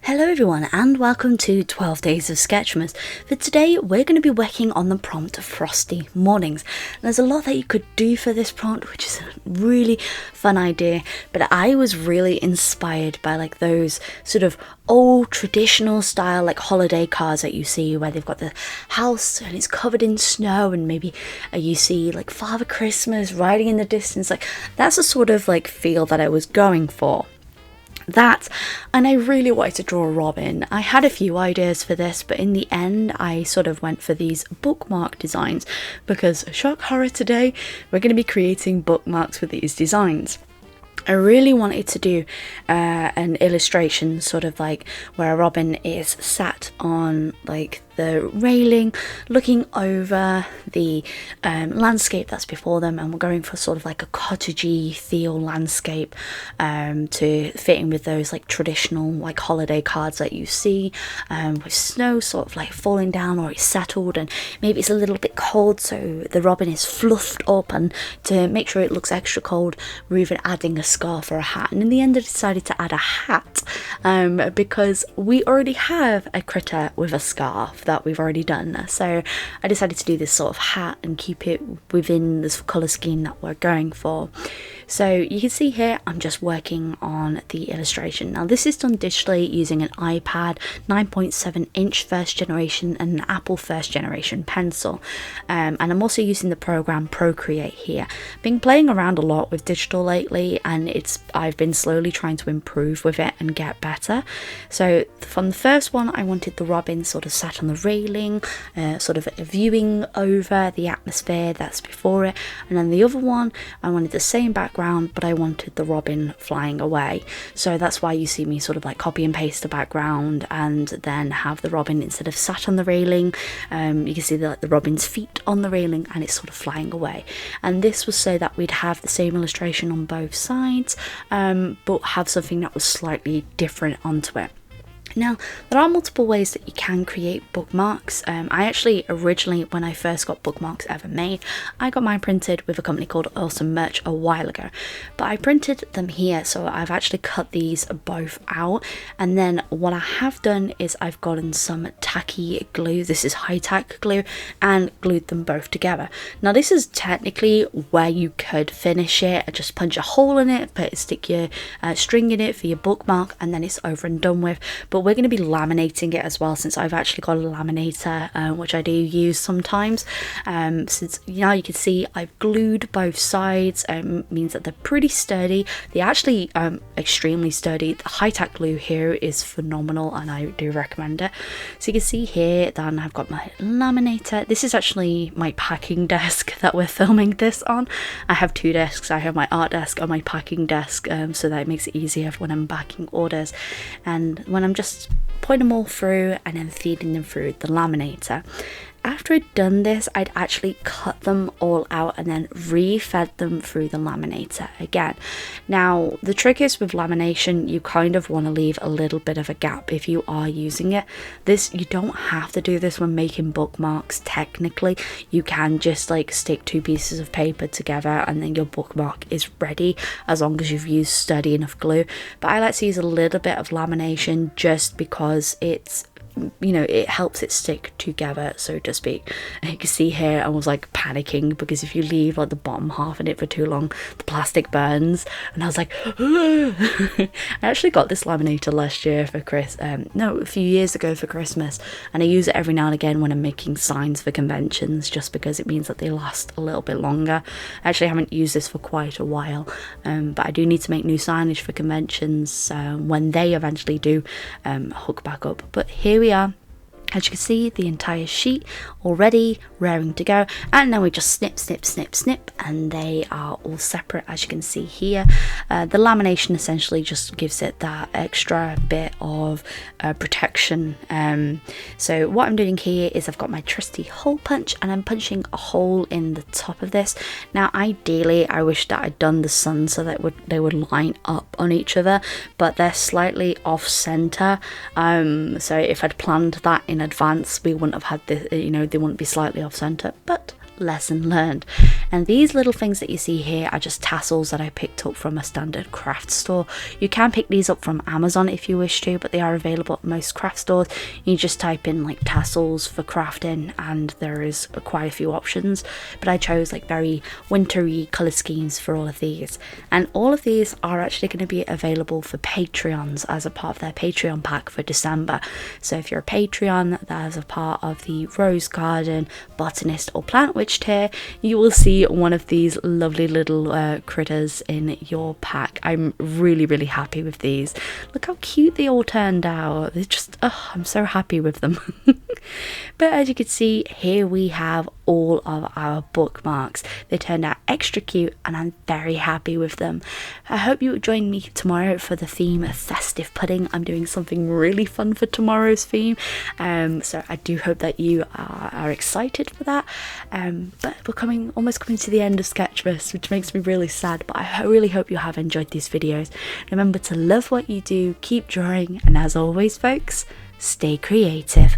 Hello everyone and welcome to 12 Days of Sketchmas. For today we're going to be working on the prompt Frosty Mornings. And there's a lot that you could do for this prompt, which is a really fun idea, but I was really inspired by like those sort of old traditional style like holiday cards that you see where they've got the house and it's covered in snow, and maybe you see like Father Christmas riding in the distance. Like that's the sort of like feel that I was going for. That, and I really wanted to draw a robin. I had a few ideas for this, but in the end I sort of went for these bookmark designs because, shock horror, today we're going to be creating bookmarks with these designs. I really wanted to do an illustration sort of like where a robin is sat on like the railing looking over the landscape that's before them, and we're going for sort of like a cottagey feel landscape to fit in with those like traditional like holiday cards that you see with snow sort of like falling down, or it's settled and maybe it's a little bit cold, so the robin is fluffed up, and to make sure it looks extra cold we're even adding a scarf or a hat. And in the end I decided to add a hat because we already have a critter with a scarf that we've already done, so I decided to do this sort of hat and keep it within this colour scheme that we're going for. So you can see here I'm just working on the illustration. Now this is done digitally using an iPad 9.7 inch first generation and an Apple first generation pencil, and I'm also using the program Procreate here. Been playing around a lot with digital lately, and I've been slowly trying to improve with it and get better. So from the first one I wanted the robin sort of sat on the railing, sort of viewing over the atmosphere that's before it, and then the other one I wanted the same background, but I wanted the robin flying away. So that's why you see me sort of like copy and paste the background and then have the robin, instead of sat on the railing, you can see the robin's feet on the railing and it's sort of flying away. And this was so that we'd have the same illustration on both sides, but have something that was slightly different onto it. Now, there are multiple ways that you can create bookmarks. I actually originally, when I first got bookmarks ever made, I got mine printed with a company called Awesome Merch a while ago. But I printed them here, so I've actually cut these both out. And then what I have done is I've gotten some tacky glue. This is high-tack glue, and glued them both together. Now, this is technically where you could finish it. Just punch a hole in it, stick your string in it for your bookmark, and then it's over and done with. But we're going to be laminating it as well, since I've actually got a laminator which I do use sometimes. Since now you can see I've glued both sides, means that they're pretty sturdy. They're actually extremely sturdy. The high-tack glue here is phenomenal and I do recommend it. So you can see here then I've got my laminator. This is actually my packing desk that we're filming this on. I have two desks. I have my art desk and my packing desk, so that it makes it easier when I'm backing orders, and when I'm just putting them all through and then feeding them through the laminator. After I'd done this, I'd actually cut them all out and then re-fed them through the laminator again. Now, the trick is with lamination, you kind of want to leave a little bit of a gap if you are using it. You don't have to do this when making bookmarks. Technically, you can just like stick two pieces of paper together and then your bookmark is ready, as long as you've used sturdy enough glue. But I like to use a little bit of lamination just because it's, you know, it helps it stick together, so to speak. And you can see here I was like panicking because if you leave like the bottom half in it for too long, the plastic burns, and I was like I actually got this laminator last year for a few years ago for Christmas, and I use it every now and again when I'm making signs for conventions, just because it means that they last a little bit longer. I actually haven't used this for quite a while, but I do need to make new signage for conventions when they eventually do hook back up. But here we are. As you can see, the entire sheet already raring to go, and now we just snip, snip, snip, snip, and they are all separate, as you can see here. The lamination essentially just gives it that extra bit of protection. So what I'm doing here is I've got my trusty hole punch, and I'm punching a hole in the top of this. Now, ideally, I wish that I'd done the sun so that they would line up on each other, but they're slightly off center. So if I'd planned that in advance, we wouldn't have had this, you know, they wouldn't be slightly off center, but lesson learned. And these little things that you see here are just tassels that I picked up from a standard craft store. You can pick these up from Amazon if you wish to, but they are available at most craft stores. You just type in like tassels for crafting and there is quite a few options, but I chose like very wintry colour schemes for all of these. And all of these are actually going to be available for Patreons as a part of their Patreon pack for December. So if you're a Patreon that is a part of the Rose Garden, Botanist or Plant Witch tier, you will see one of these lovely little critters in your pack. I'm really happy with these. Look how cute they all turned out. They're just, oh, I'm so happy with them. But as you can see, here we have all of our bookmarks. They turned out extra cute and I'm very happy with them. I hope you will join me tomorrow for the theme of festive pudding. I'm doing something really fun for tomorrow's theme, so I do hope that you are excited for that. But we're almost coming to the end of Sketchmas, which makes me really sad, but I really hope you have enjoyed these videos. Remember to love what you do, keep drawing, and as always folks, stay creative.